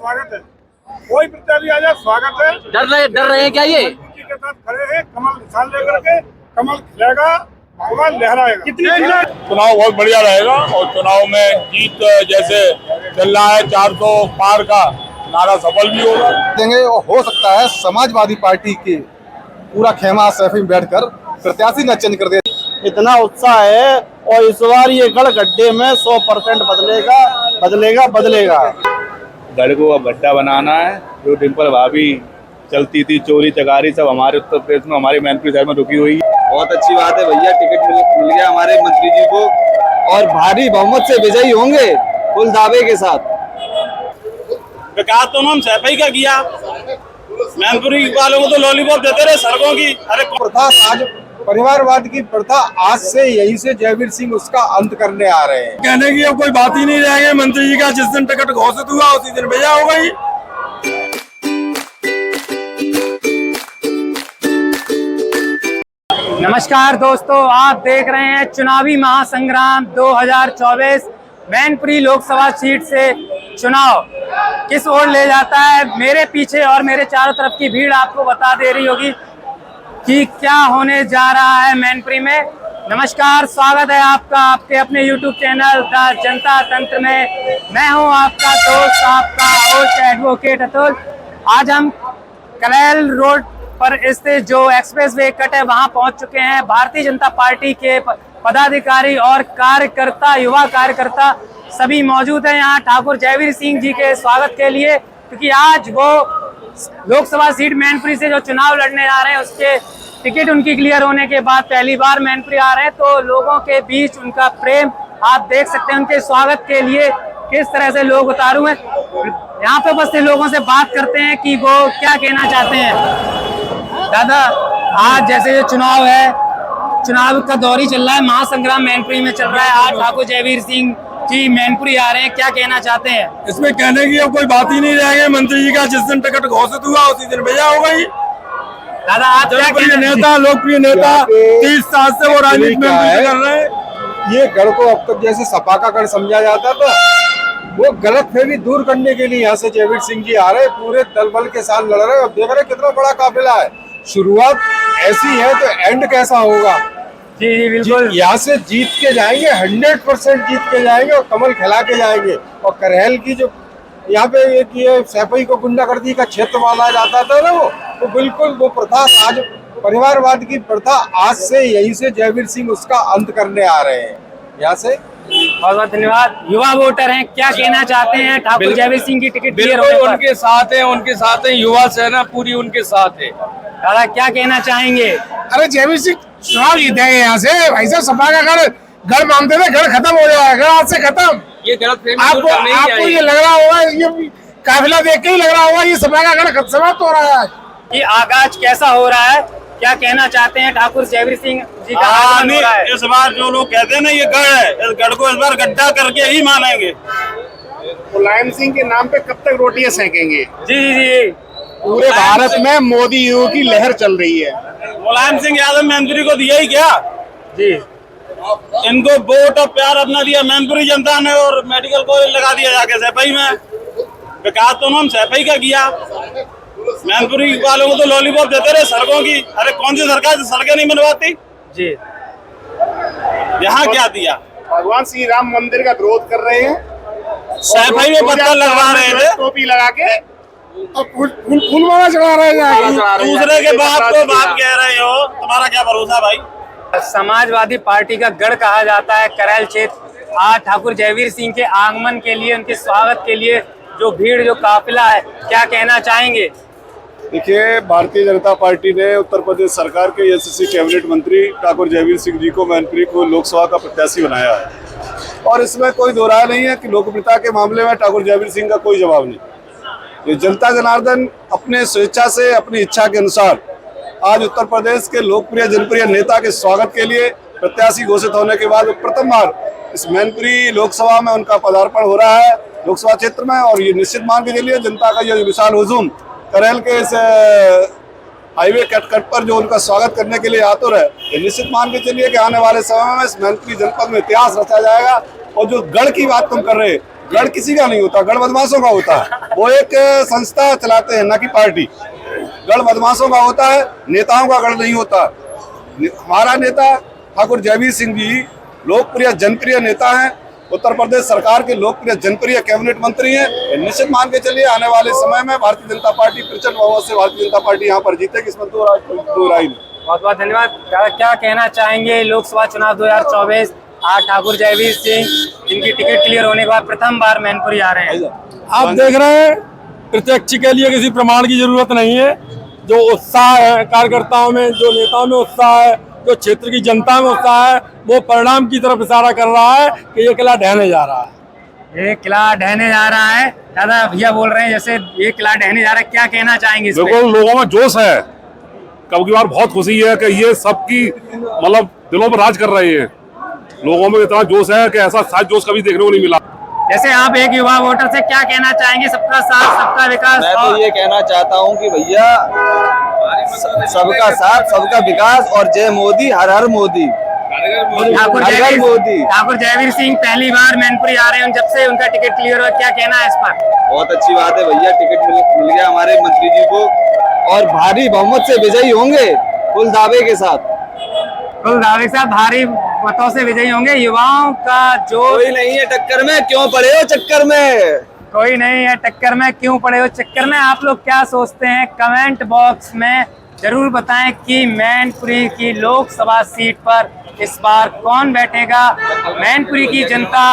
स्वागत है। कोई प्रत्याशी आ जाए स्वागत है। डर रहे हैं क्या ये? के साथ खड़े हैं, कमल निशान लेकर के, कमल खिलेगा, भगवान लहराएगा। चुनाव बहुत बढ़िया रहेगा और चुनाव में जीत जैसे चल रहा है 400 पार का नारा सफल भी होगा देंगे। और हो सकता है समाजवादी पार्टी के पूरा खेमा सैफी में बैठकर प्रत्याशी न चेंज कर दे। इतना उत्साह है और इस बार ये गढ़ गड्ढे में 100% बदलेगा। गढ़ को अब गड्ढा बनाना है। जो डिम्पल भाभी चलती थी चोरी चकारी सब हमारे उत्तर प्रदेश में हमारे मैनपुरी शहर में रुकी हुई है। बहुत अच्छी बात है भैया, टिकट मिल गया हमारे मंत्री जी को और भारी बहुमत से विजयी होंगे फुल दावे के साथ। विकास तो हम सैफई का किया, मैनपुरी वालों को तो लॉलीपॉप देते रहे सड़कों की। अरे प्रथा आज परिवारवाद की प्रथा आज से यहीं से जयवीर सिंह उसका अंत करने आ रहे हैं। कहने की अब कोई बात ही नहीं रहेगी। मंत्री जी का जिस दिन टिकट घोषित हुआ उसी दिन भेजा हो गई। नमस्कार दोस्तों, आप देख रहे हैं चुनावी महासंग्राम 2024। मैनपुरी लोकसभा सीट से चुनाव किस ओर ले जाता है। मेरे पीछे और मेरे चारों तरफ की भीड़ आपको बता दे रही होगी कि क्या होने जा रहा है मैनपुरी में। नमस्कार, स्वागत है आपका आपके अपने YouTube चैनल द जनता तंत्र में। मैं हूं आपका दोस्त, आपका होस्ट एडवोकेट अतुल। आज हम करेल रोड पर स्थित जो एक्सप्रेस वे कट है वहां पहुंच चुके हैं। भारतीय जनता पार्टी के पदाधिकारी और कार्यकर्ता, युवा कार्यकर्ता सभी मौजूद हैं यहाँ ठाकुर जयवीर सिंह जी के स्वागत के लिए, क्योंकि आज वो लोकसभा सीट मैनपुरी से जो चुनाव लड़ने आ रहे हैं उसके टिकट उनकी क्लियर होने के बाद पहली बार मैनपुरी आ रहे हैं। तो लोगों के बीच उनका प्रेम आप देख सकते हैं। उनके स्वागत के लिए किस तरह से लोग उतारू हैं। यहाँ पे उपस्थित लोगों से बात करते हैं कि वो क्या कहना चाहते हैं। दादा, आज जैसे ये चुनाव है, चुनाव का दौर ही चल रहा है, महासंग्राम मैनपुरी में चल रहा है। आज ठाकुर जयवीर सिंह जी मैनपुरी आ रहे हैं, क्या कहना चाहते हैं? इसमें कहने की अब कोई बात ही नहीं रहेगी। मंत्री जी का जिस दिन टिकट घोषित हुआ उसी दिन भेजा हो गई। दादा, आप क्या नेता, लोकप्रिय नेता, 30 साल से वो राजनीति में कर रहे हैं। ये गढ़ को अब तक जैसे सपा का गढ़ समझा जाता था, वो गलतफहमी दूर करने के लिए यहाँ से जयवीर सिंह जी आ रहे, पूरे दल बल के साथ लड़ रहे हैं। अब देख रहे कितना बड़ा काफिला है। शुरुआत ऐसी है तो एंड कैसा होगा। जी बिल्कुल, यहाँ से जीत के जाएंगे, 100% जीत के जाएंगे और कमल खिला के जाएंगे। और करेल की जो यहाँ पे एक ये सैफई को गुंडागर्दी का क्षेत्र माना जाता था ना, वो बिल्कुल वो प्रथा आज परिवारवाद की प्रथा आज से यहीं से जयवीर सिंह उसका अंत करने आ रहे हैं। यहाँ से बहुत बहुत धन्यवाद। युवा वोटर हैं, क्या कहना चाहते हैं ठाकुर जयवीर सिंह की टिकट क्लियर होने पर? उनके साथ है युवा सेना पूरी उनके साथ है। दादा, क्या कहना चाहेंगे? अरे जयवीर सिंह चुनाव जीतेंगे यहाँ से। भाई साहब, सपा का गढ़ मांगते थे, गढ़ खत्म हो जाएगा आज से खत्म। ये गलत आपको ये लग रहा होगा, ये काफिला देख के ही लग रहा होगा ये सपा का गढ़ समाप्त हो रहा है। ये आगाज कैसा हो रहा है, क्या कहना चाहते हैं? ठाकुर जयवीर सिंह जी का आगमन हो रहा है। इस बार जो लोग कहते हैं ना ये गढ़ है, इस गढ़ को इस बार गड्ढा करके ही मानेंगे। मुलायम सिंह के नाम पे कब तक रोटियां सेकेंगे? जी जी जी, पूरे भारत में मोदी युग की लहर चल रही है। मुलायम सिंह यादव मैनपुरी को दिया ही क्या जी, इनको वोट और प्यार अपना दिया मैनपुरी जनता ने और मेडिकल कॉलेज लगा दिया जाके सैफई में। विकास तो हम सैफई का किया, मैनपुरी वालों को तो लॉलीपॉप देते रहे सड़कों की। अरे कौन सी सरकार सड़कें नहीं बनवाती जी, यहाँ क्या दिया? भगवान श्री राम मंदिर का विरोध कर रहे हैं, सैफई में पत्थर लगवा रहे थे, टोपी लगा के और फूल माला चढ़ा रहे हैं। दूसरे के बाप को बाप कह रहे हो, तुम्हारा क्या भरोसा भाई? समाजवादी पार्टी का गढ़ कहा जाता है करेल क्षेत्र। आज ठाकुर जयवीर सिंह के आगमन के लिए, उनके स्वागत के लिए जो भीड़, जो काफिला है, क्या कहना चाहेंगे? देखिए, भारतीय जनता पार्टी ने उत्तर प्रदेश सरकार के एसएससी कैबिनेट मंत्री ठाकुर जयवीर सिंह जी को मैनपुरी को लोकसभा का प्रत्याशी बनाया है और इसमें कोई दो राय नहीं है कि लोकप्रियता के मामले में ठाकुर जयवीर सिंह का कोई जवाब नहीं। ये जनता जनार्दन अपने स्वेच्छा से, अपनी इच्छा के अनुसार आज उत्तर प्रदेश के लोकप्रिय जनप्रिय नेता के स्वागत के लिए प्रत्याशी घोषित होने के बाद प्रथम बार इस मैनपुरी लोकसभा में उनका पदार्पण हो रहा है लोकसभा क्षेत्र में। और ये निश्चित मान के चलिए जनता का ये विशाल हुजूम करेल के इस हाईवे कट पर जो उनका स्वागत करने के लिए आतुर है, ये निश्चित मान के चलिए कि आने वाले समय में इस मैनपुरी जनपद में इतिहास रचा जाएगा। और जो गढ़ की बात तुम कर रहे, गढ़ किसी का नहीं होता, गढ़ बदमाशों का होता है। वो एक संस्था चलाते हैं, न कि पार्टी। गढ़ बदमाशों का होता है, नेताओं का गढ़ नहीं होता। हमारा नेता ठाकुर जयवीर सिंह जी लोकप्रिय जनप्रिय नेता हैं, उत्तर प्रदेश सरकार के लोकप्रिय जनप्रिय कैबिनेट मंत्री हैं। निश्चित मान के चलिए आने वाले समय में भारतीय जनता पार्टी प्रचंड बहुमत से भारतीय जनता पार्टी यहाँ पर जीतेगी, इसमें दो राय नहीं। बहुत बहुत धन्यवाद। क्या कहना चाहेंगे लोकसभा चुनाव 2024? आज ठाकुर जयवीर सिंह जिनकी टिकट क्लियर होने के बाद प्रथम बार मैनपुरी आ रहे हैं। आप देख रहे हैं, प्रत्यक्ष के लिए किसी प्रमाण की जरूरत नहीं है। जो उत्साह है कार्यकर्ताओं में, जो नेताओं में उत्साह है, जो क्षेत्र की जनता में उत्साह है, वो परिणाम की तरफ इशारा कर रहा है कि ये किला ढहने जा रहा है। ये किला ढहने जा रहा है। दादा भैया बोल रहे हैं जैसे ये किला ढहने जा रहा है, क्या कहना चाहेंगे इस पे? देखो, लोगों में जोश है। कब की बार बहुत खुशी है कि ये सबकी मतलब दिलों पर राज कर रहे हैं। लोगों में इतना जोश है कि ऐसा शायद जोश कभी देखने को नहीं मिला। जैसे आप एक युवा वोटर से क्या कहना चाहेंगे? सबका साथ सबका विकास। मैं तो ये कहना चाहता हूँ कि भैया सबका साथ सबका विकास और जय मोदी, हर हर मोदी। ठाकुर जयवीर सिंह पहली बार मैनपुरी आ रहे हैं जब से उनका टिकट क्लियर हुआ, क्या कहना है इस पर? बहुत अच्छी बात है भैया, टिकट मिल गया हमारे मंत्री जी को और भारी बहुमत से विजयी होंगे, फुल दावे के साथ। फुल दावे के साथ भारी मतों से विजयी होंगे। युवाओं का जो कोई नहीं है टक्कर में, क्यों पड़े हो चक्कर में? कोई नहीं है टक्कर में, क्यों पड़े हो चक्कर में? आप लोग क्या सोचते हैं? कमेंट बॉक्स में जरूर बताएं कि मैनपुरी की लोकसभा सीट पर इस बार कौन बैठेगा। मैनपुरी की जनता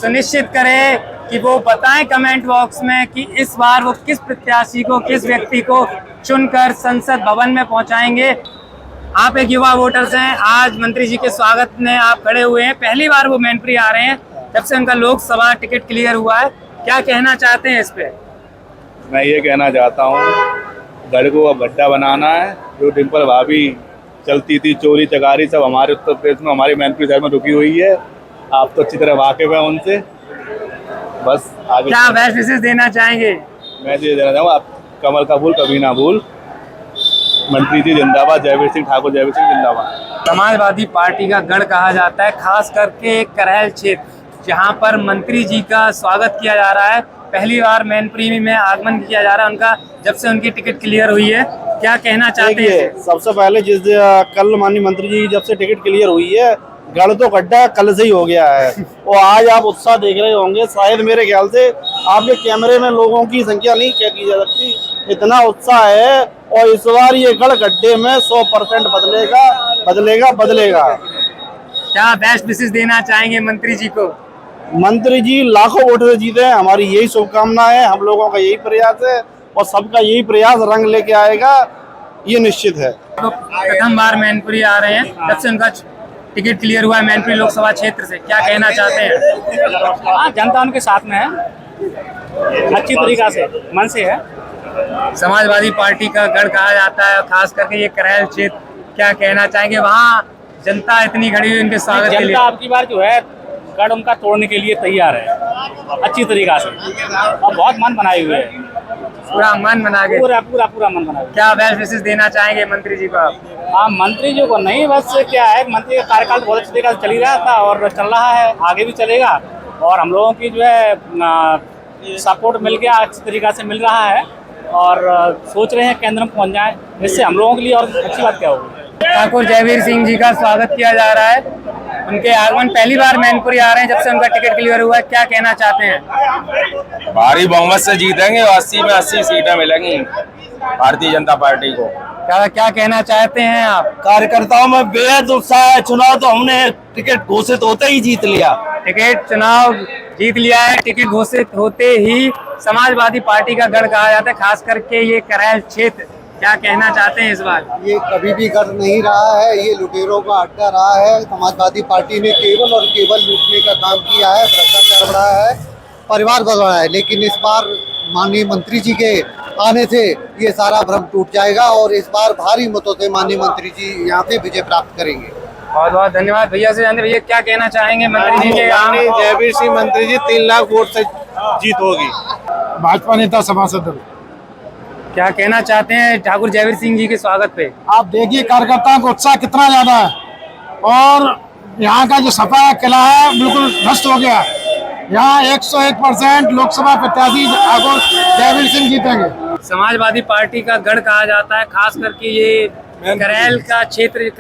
सुनिश्चित करे कि वो बताएं कमेंट बॉक्स में कि इस बार वो किस प्रत्याशी को, किस व्यक्ति को चुनकर संसद भवन में पहुंचाएंगे। आप एक युवा वोटर्स हैं, आज मंत्री जी के स्वागत में आप खड़े हुए हैं। पहली बार वो मैनपुरी आ रहे हैं जब से उनका लोकसभा टिकट क्लियर हुआ है। क्या कहना चाहते हैं इस पे? मैं ये कहना चाहता हूँ, गढ़ को अब गड्ढा बनाना है। जो डिम्पल भाभी चलती थी, चोरी चकारी, सब हमारे उत्तर प्रदेश में, हमारी मैनपुरी शहर में रुकी हुई है। आप तो अच्छी तरह वाकिफ हैं उनसे। बस आगे क्या बेस्ट विशेष देना चाहेंगे? मैं ये देना चाहूँगा, आप कमल का फूल कभी ना भूल। मंत्री जी जिंदाबाद, जयवीर सिंह, ठाकुर जयवीर सिंह जिंदाबाद। समाजवादी पार्टी का गढ़ कहा जाता है, खास करके करहल क्षेत्र जहां पर मंत्री जी का स्वागत किया जा रहा है। पहली बार मैनपुरी में आगमन किया जा रहा है उनका जब से उनकी टिकट क्लियर हुई है। क्या कहना चाहते हैं? सबसे पहले कल माननीय मंत्री जी जब से टिकट क्लियर हुई है, गढ़ तो गड्ढा कल से ही हो गया है। और आज आप उत्साह देख रहे होंगे, शायद मेरे ख्याल से आपके कैमरे में लोगों की संख्या नहीं क्या की जा सकती, इतना उत्साह है। और इस बार ये गढ़ गड्ढे में 100% बदलेगा। क्या बेस्ट विशेष देना चाहेंगे मंत्री जी को? मंत्री जी लाखों वोटों से जीते हैं, हमारी यही शुभकामना है, हम लोगों का यही प्रयास है और सबका यही प्रयास रंग लेके आएगा, ये निश्चित है। तो प्रथम बार मैनपुरी आ रहे हैं जब से उनका टिकट क्लियर हुआ है मैनपुरी लोकसभा क्षेत्र से, क्या कहना चाहते हैं? हाँ, जनता उनके साथ में है, अच्छी तरीका से मन से है। समाजवादी पार्टी का गढ़ कहा जाता है, खास करके ये करहल क्षेत्र, क्या कहना चाहेंगे? वहाँ जनता इतनी खड़ी हुई उनके स्वागत के लिए। जनता आपकी बार जो है गढ़ उनका तोड़ने के लिए तैयार है अच्छी तरीका से, और बहुत मन बनाए हुए है, पूरा मन बना के, पूरा मन बना। क्या बेस्ट विशेष देना चाहेंगे मंत्री जी को आप? हाँ, मंत्री जी को नहीं, बस क्या है, मंत्री का कार्यकाल बहुत अच्छी तरीके से चल ही रहा था और चल रहा है, आगे भी चलेगा। और हम लोगों की जो है सपोर्ट मिल गया, अच्छी तरीका से मिल रहा है और सोच रहे हैं केंद्र में पहुँच जाए, इससे हम लोगों के लिए और अच्छी बात क्या होगी। ठाकुर जयवीर सिंह जी का स्वागत किया जा रहा है, उनके आगमन पहली बार मैनपुरी आ रहे हैं जब से उनका टिकट क्लियर हुआ है, क्या कहना चाहते हैं? भारी बहुमत से जीतेंगे, 80 में 80 सीटें मिलेंगी भारतीय जनता पार्टी को। क्या कहना चाहते हैं आप? कार्यकर्ताओं में बेहद उत्साह है। चुनाव तो हमने टिकट घोषित होते ही जीत लिया, चुनाव जीत लिया है। टिकट घोषित होते ही समाजवादी पार्टी का गढ़ कहा जाता है, खास करके ये करहल क्षेत्र, क्या कहना चाहते हैं इस बार? ये कभी भी गढ़ नहीं रहा है, ये लुटेरों का अड्डा रहा है। समाजवादी पार्टी ने केवल और केवल लूटने का काम किया है, भ्रष्टाचार बढ़ाया है, परिवार बढ़ाया है। लेकिन इस बार माननीय मंत्री जी के आने से ये सारा भ्रम टूट जाएगा और इस बार भारी मतों से माननीय मंत्री जी यहाँ से विजय प्राप्त करेंगे। बहुत बहुत धन्यवाद भैया से जानते। भैया क्या कहना चाहेंगे मंत्री जी के? जयवीर सिंह मंत्री जी 3 लाख वोट से जीत होगी। भाजपा नेता सभासद क्या कहना चाहते हैं ठाकुर जयवीर सिंह जी के स्वागत पे? आप देखिए कार्यकर्ताओं का उत्साह कितना ज्यादा है और यहाँ का जो सपा किला है बिल्कुल ध्वस्त हो गया। यहाँ 101% लोकसभा प्रत्याशी ठाकुर जयवीर सिंह जीतेंगे। समाजवादी पार्टी का गढ़ कहा जाता है, खास करके ये करेल का क्षेत्र।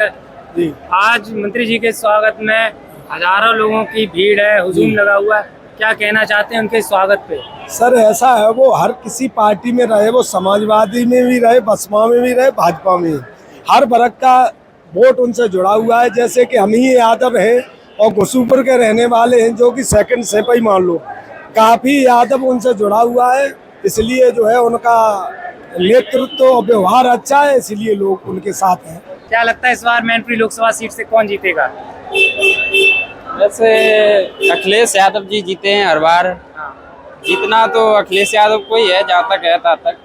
आज मंत्री जी के स्वागत में हजारों लोगों की भीड़ है, हुजूम लगा हुआ है। क्या कहना चाहते हैं उनके स्वागत पे? सर ऐसा है, वो हर किसी पार्टी में रहे, वो समाजवादी में भी रहे, बसपा में भी रहे, भाजपा में, हर वर्ग का वोट उनसे जुड़ा हुआ है। जैसे कि हम ही यादव हैं और घुसूपुर के रहने वाले हैं, जो कि सेकंड सेपई मान लो, काफ़ी यादव उनसे जुड़ा हुआ है। इसलिए जो है उनका नेतृत्व और व्यवहार अच्छा है, इसलिए लोग उनके साथ हैं। क्या लगता है इस बार मैनपुरी लोकसभा सीट से कौन जीतेगा? वैसे अखिलेश यादव जी जीते हैं हर बार। जीतना तो अखिलेश यादव को ही है, जहाँ तक है तहाँ तक।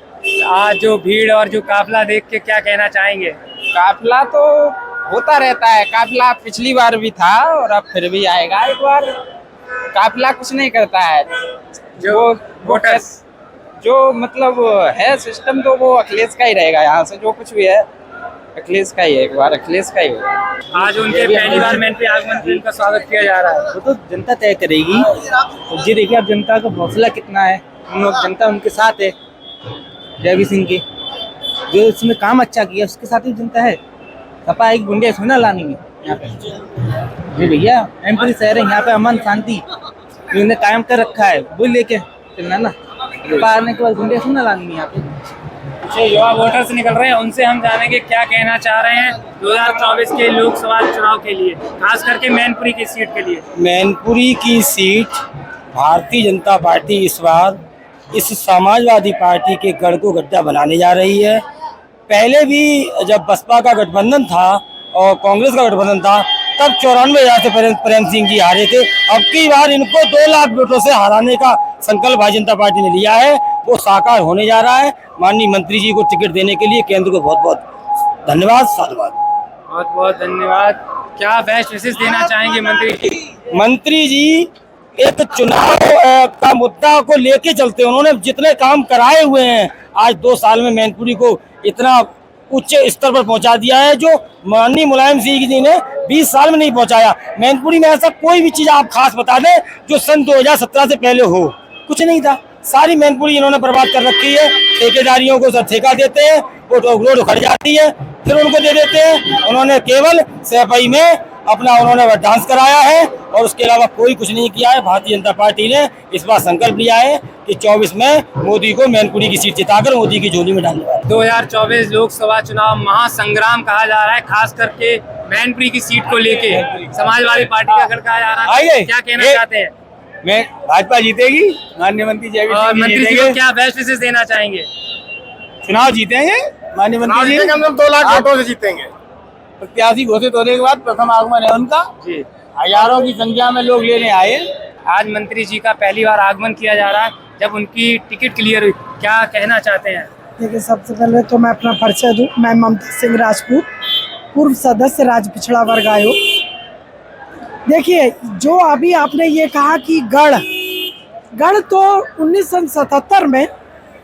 आज जो भीड़ और जो काफिला देख के क्या कहना चाहेंगे? काफिला तो होता रहता है, काफिला पिछली बार भी था और अब फिर भी आएगा एक बार। काफिला कुछ नहीं करता है, जो वोटर्स जो मतलब है सिस्टम, तो वो अखिलेश का ही रहेगा। यहाँ से जो कुछ भी है अखिलेश का ही है, एक बार अखिलेश का ही होगा। आज उनके पहली बार मैनपुरी आगमन पे उनका स्वागत किया जा रहा है। वो तो जनता तय करेगी। तो जी देखिए अब जनता का हौसला कितना है, हम लोग जनता उनके साथ है। जयवीर सिंह के जो इसमें काम अच्छा किया उसके साथ ही जनता है। सपा एक गुंडे सोना लानी है यहाँ पे। जी भैया मैनपुरी शहर है, यहाँ पे अमन शांति उन्होंने कायम कर रखा है, वो लेके चलना ना। आने के बाद गुंडे सोना लानी है यहाँ पे। युवा वोटर्स निकल रहे हैं, उनसे हम जानेंगे क्या कहना चाह रहे हैं 2024 के लोकसभा चुनाव के लिए, खास करके मैनपुरी की सीट के लिए। मैनपुरी की सीट भारतीय जनता पार्टी इस बार इस समाजवादी पार्टी के गढ़ को गड्ढा बनाने जा रही है। पहले भी जब बसपा का गठबंधन था और कांग्रेस का गठबंधन था, तब 94,000 से प्रेम सिंह जी हारे थे। अब की बार इनको 2 लाख वोटों से हराने का संकल्प भारतीय जनता पार्टी ने लिया है, वो साकार होने जा रहा है। माननीय मंत्री जी को टिकट देने के लिए केंद्र को बहुत बहुत धन्यवाद, साधुवाद। बहुत बहुत धन्यवाद। क्या बेस्ट विशेष देना चाहेंगे मंत्री जी? मंत्री जी एक चुनाव का मुद्दा को लेके चलते हैं। उन्होंने जितने काम कराए हुए हैं, आज 2 साल में मैनपुरी को इतना उच्च स्तर पर पहुंचा दिया है, जो माननीय मुलायम सिंह जी ने 20 साल में नहीं पहुंचाया। मैनपुरी में ऐसा कोई भी चीज़ आप खास बता दें जो सन 2017 से पहले हो, कुछ नहीं था। सारी मैनपुरी इन्होंने बर्बाद कर रखी है। ठेकेदारियों को सब ठेका देते हैं, वो रोड उखड़ जाती है, फिर उनको दे देते हैं। उन्होंने केवल सैपई में अपना उन्होंने डांस कराया है और उसके अलावा कोई कुछ नहीं किया है। भारतीय जनता पार्टी ने इस बार संकल्प लिया है कि 24 में मोदी को मैनपुरी की सीट जिताकर मोदी की झोली में डालने वाला है। 2024 लोकसभा चुनाव महासंग्राम कहा जा रहा है, खास करके मैनपुरी की सीट को लेके समाजवादी पार्टी का गढ़ कहा जा रहा है। क्या कहना चाहते हैं? मैं भाजपा जीतेगी, माननीय मंत्री जयवीर सिंह जी मंत्री जी को क्या बेस्ट विशेष देना चाहेंगे? चुनाव जीतेंगे माननीय मंत्री जी, हम 2 लाख वोटों से जीतेंगे। प्रत्याशी घोषित होने के बाद प्रथम आगमन है उनका जी। हजारों की संख्या में लोग लेने आए। आज मंत्री जी का पहली बार आगमन किया जा रहा है, जब उनकी टिकट क्लियर हुई, क्या कहना चाहते हैं? देखिए सबसे पहले तो मैं अपना परिचय दूं। मैं ममता सिंह राजपूत, पूर्व सदस्य राज्य पिछड़ा वर्ग आयोग। देखिए जो अभी आपने ये कहा कि गढ़ तो 1977 में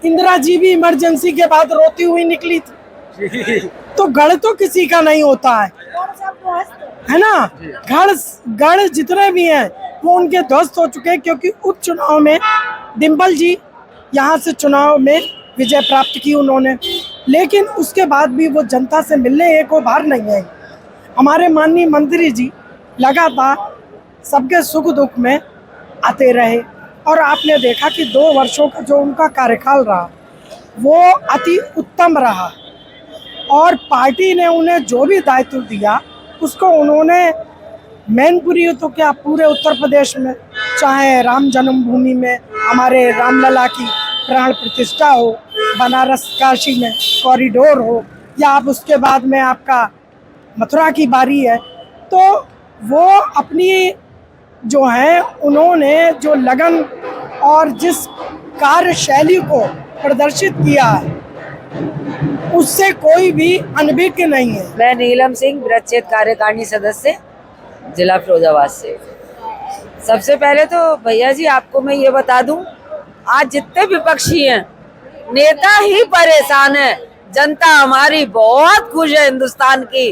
इंदिरा जी भी इमरजेंसी के बाद रोती हुई निकली थी। तो गढ़ तो किसी का नहीं होता है ना। गढ़ जितने भी हैं वो उनके ध्वस्त हो चुके हैं, क्योंकि उपचुनाव में डिम्पल जी यहाँ से चुनाव में विजय प्राप्त की उन्होंने, लेकिन उसके बाद भी वो जनता से मिलने एक और बार नहीं आई। हमारे माननीय मंत्री जी लगातार सबके सुख दुख में आते रहे और आपने देखा कि 2 वर्षों का जो उनका कार्यकाल रहा वो अति उत्तम रहा और पार्टी ने उन्हें जो भी दायित्व दिया उसको उन्होंने मैनपुरी तो क्या पूरे उत्तर प्रदेश में, चाहे राम जन्मभूमि में हमारे रामलला की प्राण प्रतिष्ठा हो, बनारस काशी में कॉरिडोर हो, या आप उसके बाद में आपका मथुरा की बारी है, तो वो अपनी जो है उन्होंने जो लगन और जिस कार्यशैली को प्रदर्शित किया है उससे कोई भी अनभिज्ञ नहीं है। मैं नीलम सिंह, ब्रज क्षेत्र कार्यकारिणी सदस्य, जिला फिरोजाबाद से। सबसे पहले तो भैया जी आपको मैं ये बता दूं, आज जितने विपक्षी हैं नेता ही परेशान है, जनता हमारी बहुत खुश है। हिंदुस्तान की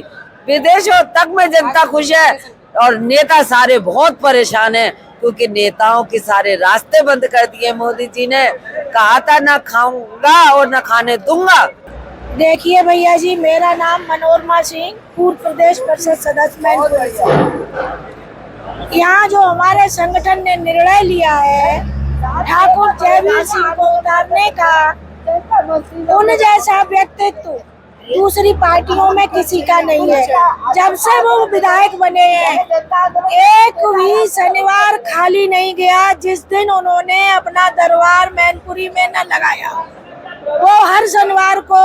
विदेशों तक में जनता खुश है और नेता सारे बहुत परेशान हैं। क्योंकि नेताओं के सारे रास्ते बंद कर दिए मोदी जी ने। कहा था ना खाऊंगा और ना खाने दूंगा। देखिए भैया जी, मेरा नाम मनोरमा सिंह, पूर्व प्रदेश परिषद सदस्य मैनपुरी से। यहाँ जो हमारे संगठन ने निर्णय लिया है ठाकुर जयवीर सिंह को उतारने का, उन जैसा व्यक्तित्व दूसरी पार्टियों में किसी का नहीं है। जब से वो विधायक बने हैं एक भी शनिवार खाली नहीं गया जिस दिन उन्होंने अपना दरबार मैनपुरी में न लगाया। वो हर शनिवार को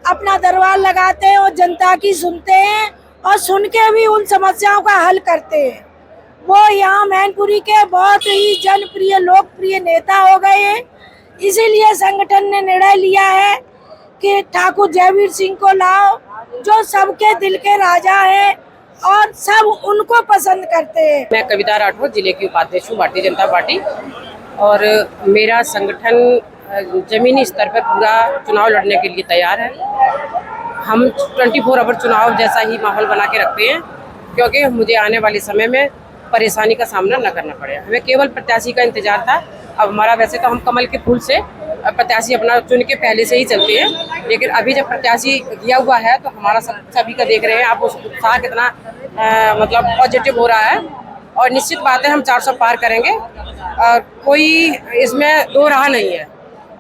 अपना दरबार लगाते हैं और जनता की सुनते हैं और सुन के भी उन समस्याओं का हल करते हैं। वो यहाँ मैनपुरी के बहुत ही जनप्रिय लोकप्रिय नेता हो गए हैं। इसीलिए संगठन ने निर्णय लिया है कि ठाकुर जयवीर सिंह को लाओ, जो सबके दिल के राजा हैं और सब उनको पसंद करते हैं। मैं कविता राठौर, जिले की उपाध्यक्ष हूँ भारतीय जनता पार्टी, और मेरा संगठन जमीनी स्तर पर पूरा चुनाव लड़ने के लिए तैयार है। हम 24 आवर चुनाव जैसा ही माहौल बना के रखते हैं, क्योंकि मुझे आने वाले समय में परेशानी का सामना न करना पड़े। हमें केवल प्रत्याशी का इंतजार था। अब हमारा, वैसे तो हम कमल के फूल से प्रत्याशी अपना चुन के पहले से ही चलते हैं, लेकिन अभी जब प्रत्याशी किया हुआ है तो हमारा सभी का देख रहे हैं आप उस उत्साह कितना मतलब पॉजिटिव हो रहा है। और निश्चित बात है हम 400 पार करेंगे, कोई इसमें दो राह नहीं है।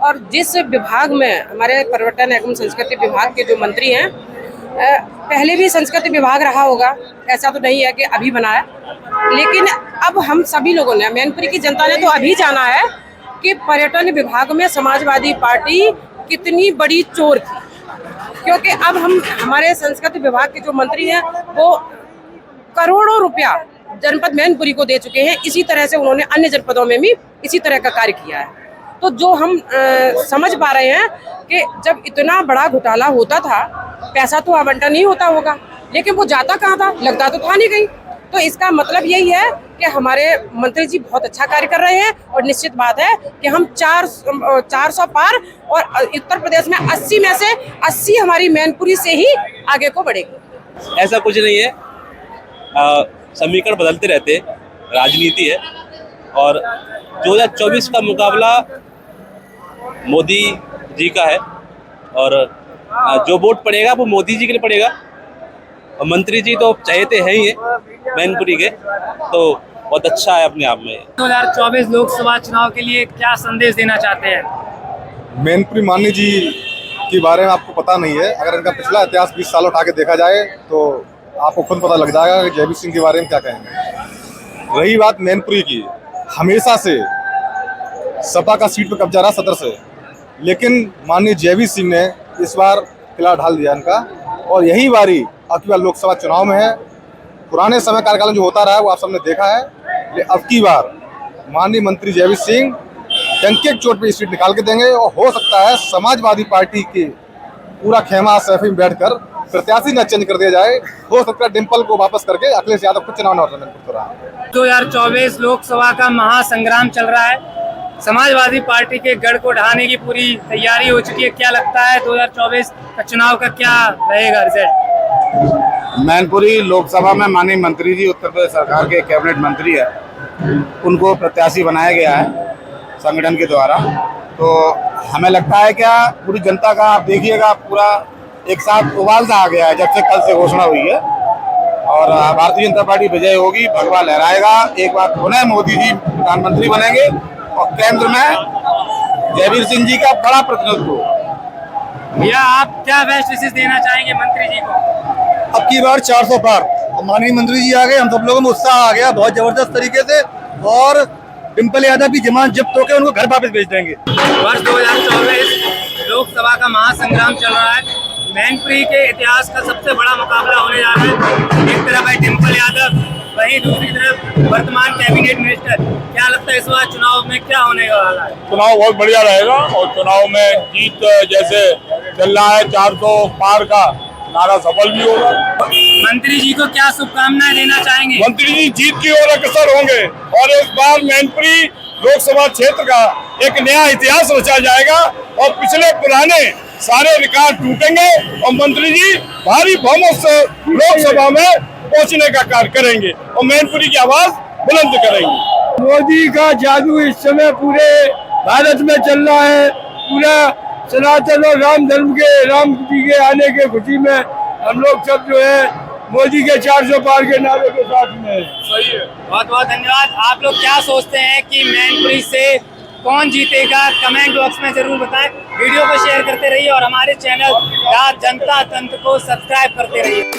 और जिस विभाग में हमारे पर्यटन एवं संस्कृति विभाग के जो मंत्री हैं, पहले भी संस्कृति विभाग रहा होगा, ऐसा तो नहीं है कि अभी बना है, लेकिन अब हम सभी लोगों ने, मैनपुरी की जनता ने तो अभी जाना है कि पर्यटन विभाग में समाजवादी पार्टी कितनी बड़ी चोर थी। क्योंकि अब हम, हमारे संस्कृति विभाग के जो मंत्री हैं वो करोड़ों रुपया जनपद मैनपुरी को दे चुके हैं। इसी तरह से उन्होंने अन्य जनपदों में भी इसी तरह का कार्य किया है। तो जो हम समझ पा रहे हैं कि जब इतना बड़ा घोटाला होता था, पैसा तो आवंटन नहीं होता होगा, लेकिन वो जाता कहाँ था, लगता तो था नहीं कहीं। तो इसका मतलब यही है कि हमारे मंत्री जी बहुत अच्छा कार्य कर रहे हैं और निश्चित बात है कि हम 400 पार, और उत्तर प्रदेश में 80 में से 80 हमारी मैनपुरी से ही आगे को बढ़ेगी। ऐसा कुछ नहीं है, समीकरण बदलते रहते, राजनीति है। और 2024 का मुकाबला मोदी जी का है, और जो वोट पड़ेगा वो मोदी जी के लिए पड़ेगा। और मंत्री जी तो चाहते हैं ही मैनपुरी के, तो बहुत अच्छा है अपने आप में। 2024 लोकसभा चुनाव के लिए क्या संदेश देना चाहते हैं? मैनपुरी माननीय जी के बारे में आपको पता नहीं है। अगर इनका पिछला इतिहास 20 साल उठा के देखा जाए तो आपको खुद पता लग जाएगा कि जयवीर सिंह के बारे में क्या कहेंगे। रही बात मैनपुरी की, हमेशा से सपा का सीट पर कब्जा रहा सदर से, लेकिन माननीय जयवीर सिंह ने इस बार किला ढाल दिया इनका, और यही बारी अब की बार लोकसभा चुनाव में है। पुराने समय कार्यकाल में जो होता रहा है वो आप सबने देखा है, लेकिन अब की बार माननीय मंत्री जयवीर सिंह डंके की चोट पे सीट निकाल के देंगे, और हो सकता है समाजवादी पार्टी की पूरा खेमा सैफी में बैठकर प्रत्याशी न चेंज कर दिया जाए। हो सकता है डिम्पल को वापस करके अखिलेश यादव को चुनाव न 2024 लोकसभा का महासंग्राम चल रहा है। समाजवादी पार्टी के गढ़ को ढहाने की पूरी तैयारी हो चुकी है। क्या लगता है 2024 का चुनाव का क्या रहेगा रिजल्ट? मैनपुरी लोकसभा में माननीय मंत्री जी उत्तर प्रदेश सरकार के कैबिनेट मंत्री है, उनको प्रत्याशी बनाया गया है संगठन के द्वारा। तो हमें लगता है क्या पूरी जनता का, आप देखिएगा पूरा एक साथ उबाल सा आ गया है जब से कल से घोषणा हुई है, और भारतीय जनता पार्टी विजय होगी, भगवा लहराएगा। एक बार पुनः मोदी जी प्रधानमंत्री बनेंगे और केंद्र में जयवीर सिंह जी का बड़ा प्रतिनिधित्व। भैया आप क्या बेस्ट विशेष देना चाहेंगे मंत्री जी को? अब की बार 400 पार, माननीय मंत्री जी आ गए, हम सब लोगों में उत्साह आ गया बहुत जबरदस्त तरीके से, और डिम्पल यादव की जमानत जब्त होकर उनको घर वापस भेज देंगे। वर्ष 2024 लोकसभा का महासंग्राम चल रहा है। मैनपुरी के इतिहास का सबसे बड़ा मुकाबला होने जा रहा है। एक तरफ है डिम्पल यादव, वहीं दूसरी तरफ वर्तमान कैबिनेट मिनिस्टर। क्या लगता है इस बार चुनाव में क्या होने वाला है? चुनाव बहुत बढ़िया रहेगा, और चुनाव में जीत जैसे चल रहा है 400 पार का नारा सफल भी होगा। मंत्री जी को क्या शुभकामनाएं देना चाहेंगे? मंत्री जी जीत की ओर अग्रसर होंगे, और इस बार मैनपुरी लोकसभा क्षेत्र का एक नया इतिहास रचा जाएगा, और पिछले पुराने सारे रिकॉर्ड टूटेंगे, और मंत्री जी भारी बहुमत से लोकसभा में पहुंचने का कार्य करेंगे और मैनपुरी की आवाज बुलंद करेंगे। मोदी का जादू इस समय पूरे भारत में चल रहा है। पूरा सनातन और राम धर्म के, राम जी के आने के खुशी में हम लोग सब जो है मोदी के 400 पार के नारे के साथ में। सही है, बहुत बहुत धन्यवाद। आप लोग क्या सोचते हैं कि मैनपुरी से कौन जीतेगा, कमेंट बॉक्स में जरूर बताएं। वीडियो को शेयर करते रहिए और हमारे चैनल राज जनता तंत्र को सब्सक्राइब करते रहिए।